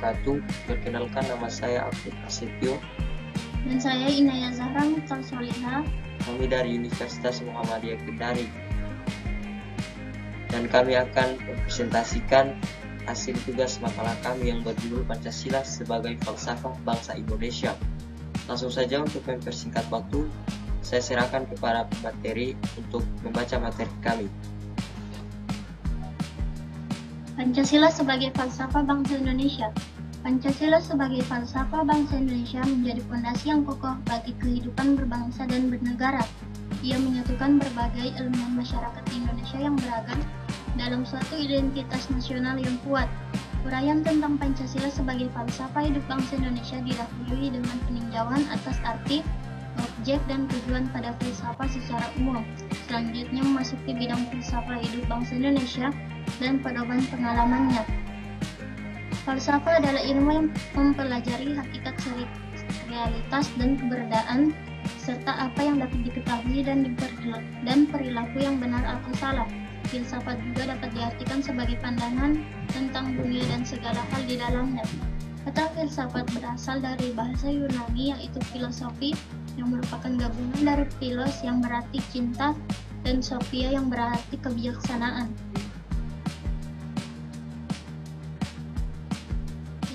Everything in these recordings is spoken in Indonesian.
wabarakatuh. Perkenalkan, nama saya Abdul Prasetyo. Dan saya Inaya Zahra Mutal Soliha. Kami dari Universitas Muhammadiyah Kendari. Dan kami akan mempresentasikan hasil tugas makalah kami yang berjudul Pancasila sebagai Falsafah Bangsa Indonesia. Langsung saja untuk mempersingkat waktu, saya serahkan kepada pemateri untuk membaca materi kami. Pancasila sebagai falsafah bangsa Indonesia. Pancasila sebagai falsafah bangsa Indonesia menjadi fondasi yang kokoh bagi kehidupan berbangsa dan bernegara. Ia menyatukan berbagai elemen masyarakat Indonesia yang beragam dalam suatu identitas nasional yang kuat. Uraian tentang Pancasila sebagai falsafah hidup bangsa Indonesia didahului dengan peninjauan atas arti, objek, dan tujuan pada filsafat secara umum. Selanjutnya memasuki bidang filsafat hidup bangsa Indonesia dan pedoman pengalamannya. Falsafah adalah ilmu yang mempelajari hakikat realitas dan keberadaan, serta apa yang dapat diketahui dan perilaku yang benar atau salah. Filsafat juga dapat diartikan sebagai pandangan tentang dunia dan segala hal di dalamnya. Kata filsafat berasal dari bahasa Yunani, yaitu filosofi, yang merupakan gabungan dari philos yang berarti cinta dan sophia yang berarti kebijaksanaan.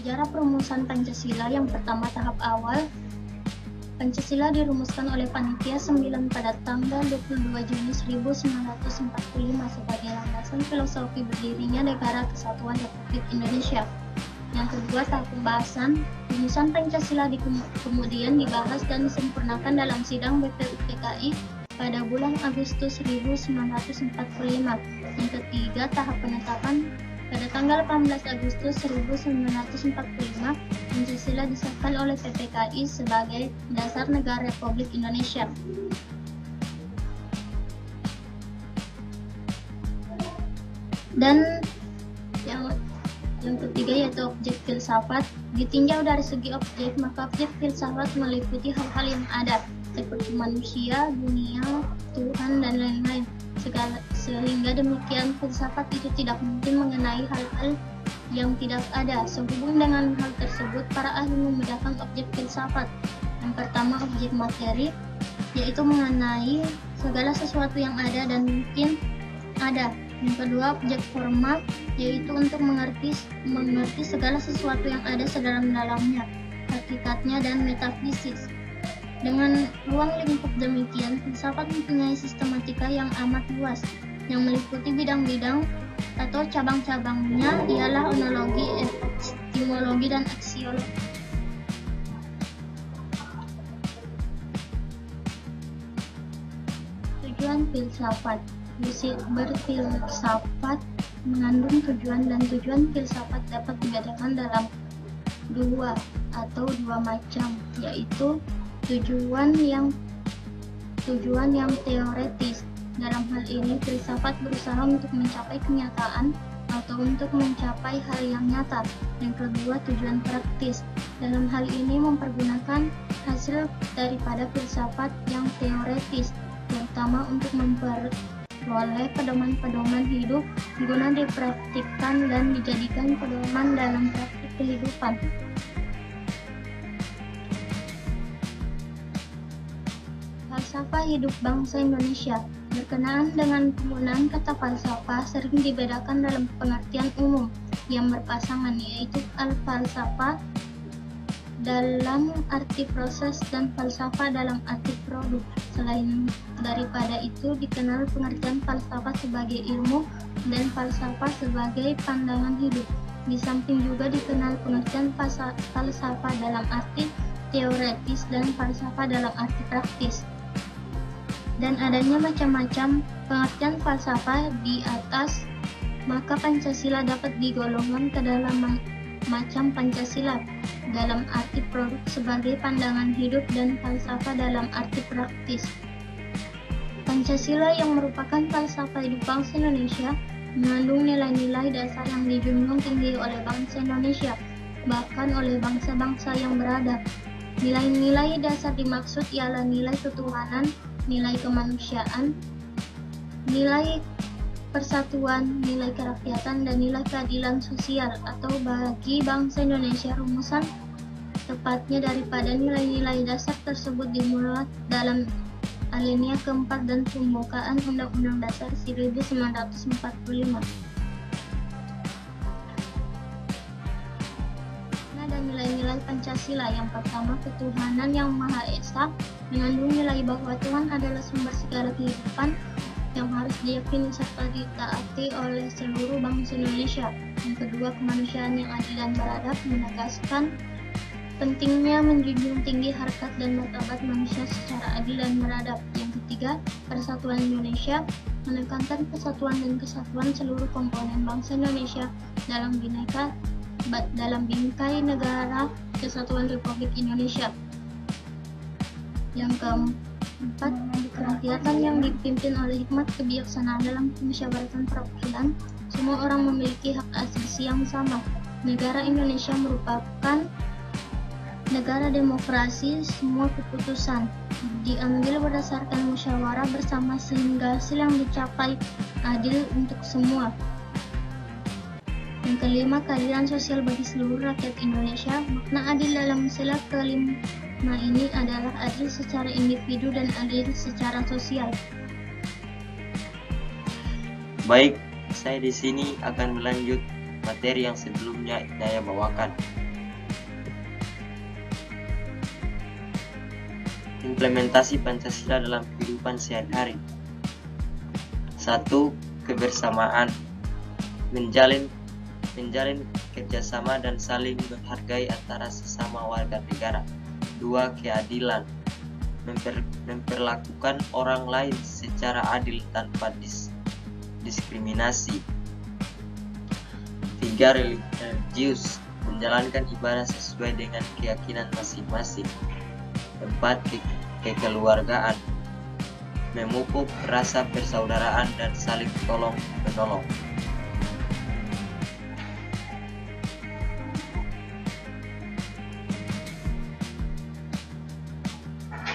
Sejarah perumusan Pancasila. Yang pertama, tahap awal. Pancasila dirumuskan oleh Panitia 9 pada tanggal 22 Juni 1945 sebagai landasan filosofi berdirinya Negara Kesatuan Republik Indonesia. Yang kedua, tahap pembahasan. Rumusan Pancasila kemudian dibahas dan disempurnakan dalam sidang BPUPKI pada bulan Agustus 1945. Yang ketiga, tahap penetapan. Pada tanggal 18 Agustus 1945, Pancasila disahkan oleh PPKI sebagai dasar negara Republik Indonesia. Dan yang ketiga yaitu objek filsafat. Ditinjau dari segi objek, maka objek filsafat meliputi hal-hal yang ada, seperti manusia, dunia, Tuhan, dan lain-lain. Sehingga demikian filsafat itu tidak mungkin mengenai hal-hal yang tidak ada. Sehubung dengan hal tersebut, para ahli membedakan objek filsafat. Yang pertama, objek materi, yaitu mengenai segala sesuatu yang ada dan mungkin ada. Yang kedua, objek formal, yaitu untuk mengerti segala sesuatu yang ada sedalam-dalamnya, hakikatnya dan metafisis. Dengan ruang lingkup demikian, filsafat mempunyai sistematika yang amat luas, yang meliputi bidang-bidang atau cabang-cabangnya ialah onologi, epistemologi, dan aksiologi. Tujuan filsafat. Berfilsafat mengandung tujuan, dan tujuan filsafat dapat dibedakan dalam dua macam, yaitu tujuan yang teoretis. Dalam hal ini, filsafat berusaha untuk mencapai kenyataan atau untuk mencapai hal yang nyata. Yang kedua, tujuan praktis. Dalam hal ini mempergunakan hasil daripada filsafat yang teoretis, terutama untuk memperoleh pedoman-pedoman hidup guna dipraktikkan dan dijadikan pedoman dalam praktik kehidupan. Falsafah hidup bangsa Indonesia. Berkenaan dengan penggunaan kata falsafah sering dibedakan dalam pengertian umum yang berpasangan, yaitu al-falsafah dalam arti proses dan falsafah dalam arti produk. Selain daripada itu, dikenal pengertian falsafah sebagai ilmu dan falsafah sebagai pandangan hidup. Di samping juga dikenal pengertian falsafah dalam arti teoretis dan falsafah dalam arti praktis. Dan adanya macam-macam pengertian falsafah di atas, maka Pancasila dapat digolongkan ke dalam macam Pancasila dalam arti produk sebagai pandangan hidup dan falsafah dalam arti praktis. Pancasila yang merupakan falsafah hidup bangsa Indonesia mengandung nilai-nilai dasar yang dijunjung tinggi oleh bangsa Indonesia, bahkan oleh bangsa-bangsa yang beradab. Nilai-nilai dasar dimaksud ialah nilai ketuhanan, nilai kemanusiaan, nilai persatuan, nilai kerakyatan, dan nilai keadilan sosial, atau bagi bangsa Indonesia rumusan tepatnya daripada nilai-nilai dasar tersebut dimuat dalam alinea keempat dan pembukaan Undang-Undang Dasar 1945. Dan nilai-nilai Pancasila. Yang pertama, ketuhanan yang Maha Esa mengandung nilai bahwa Tuhan adalah sumber segala kehidupan yang harus diyakini serta ditaati oleh seluruh bangsa Indonesia. Yang kedua, kemanusiaan yang adil dan beradab menegaskan pentingnya menjunjung tinggi harkat dan martabat manusia secara adil dan beradab. Yang ketiga, persatuan Indonesia menekankan persatuan dan kesatuan seluruh komponen bangsa Indonesia dalam bingkai negara Kesatuan Republik Indonesia. Yang keempat, kerakyatan yang dipimpin oleh hikmat kebijaksanaan dalam pemusyawaratan perwakilan. Semua orang memiliki hak asasi yang sama. Negara Indonesia merupakan negara demokrasi. Semua keputusan diambil berdasarkan musyawarah bersama sehingga hasil yang dicapai adil untuk semua. Yang kelima, keadilan sosial bagi seluruh rakyat Indonesia. Makna adil dalam sila kelima ini adalah adil secara individu dan adil secara sosial. Baik, saya di sini akan melanjut materi yang sebelumnya saya bawakan. Implementasi Pancasila dalam kehidupan sehari-hari. 1. Kebersamaan. Menjalin kerjasama dan saling menghargai antara sesama warga negara. 2. Keadilan. Memperlakukan orang lain secara adil tanpa diskriminasi. 3. Religius. Menjalankan ibadah sesuai dengan keyakinan masing-masing. 4. Kekeluargaan. Memupuk rasa persaudaraan dan saling tolong-menolong.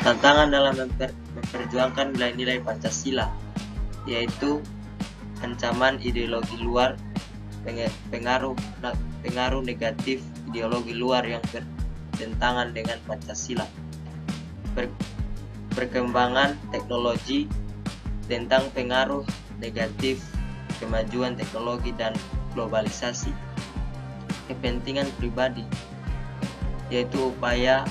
Tantangan dalam memperjuangkan nilai-nilai Pancasila, yaitu ancaman ideologi luar, pengaruh negatif ideologi luar yang bertentangan dengan Pancasila, perkembangan teknologi, tentang pengaruh negatif kemajuan teknologi dan globalisasi, kepentingan pribadi, yaitu upaya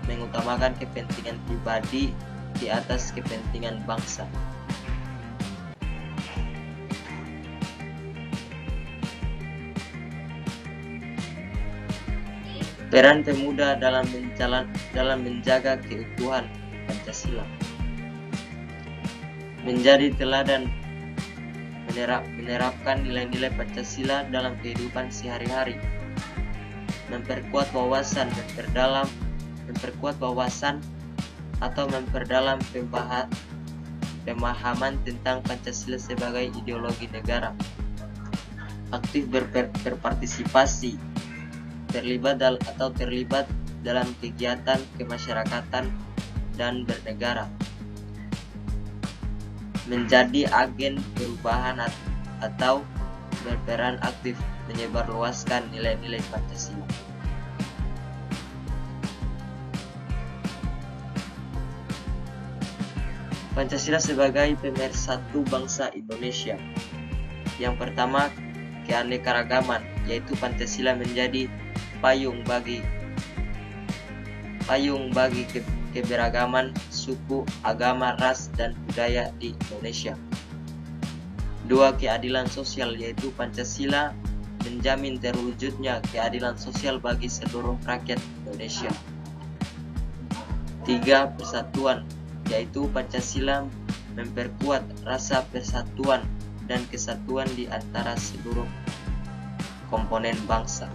mengutamakan kepentingan pribadi di atas kepentingan bangsa. Peran pemuda dalam menjaga keutuhan Pancasila. Menjadi teladan menerapkan nilai-nilai Pancasila dalam kehidupan sehari-hari. Memperkuat wawasan atau memperdalam pemahaman tentang Pancasila sebagai ideologi negara. Aktif berpartisipasi, terlibat dalam kegiatan kemasyarakatan dan bernegara. Menjadi agen perubahan atau berperan aktif menyebarluaskan nilai-nilai Pancasila. Pancasila sebagai pemersatu bangsa Indonesia. Yang pertama, keanekaragaman, yaitu Pancasila menjadi payung bagi keberagaman suku, agama, ras, dan budaya di Indonesia. 2. Keadilan sosial, yaitu Pancasila menjamin terwujudnya keadilan sosial bagi seluruh rakyat Indonesia. 3. Persatuan, yaitu Pancasila memperkuat rasa persatuan dan kesatuan di antara seluruh komponen bangsa.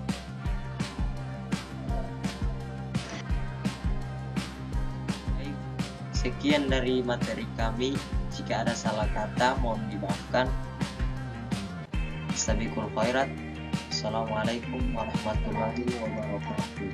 Sekian dari materi kami. Jika ada salah kata mohon dimaafkan. Sabiqul khairat. Assalamualaikum warahmatullahi wabarakatuh.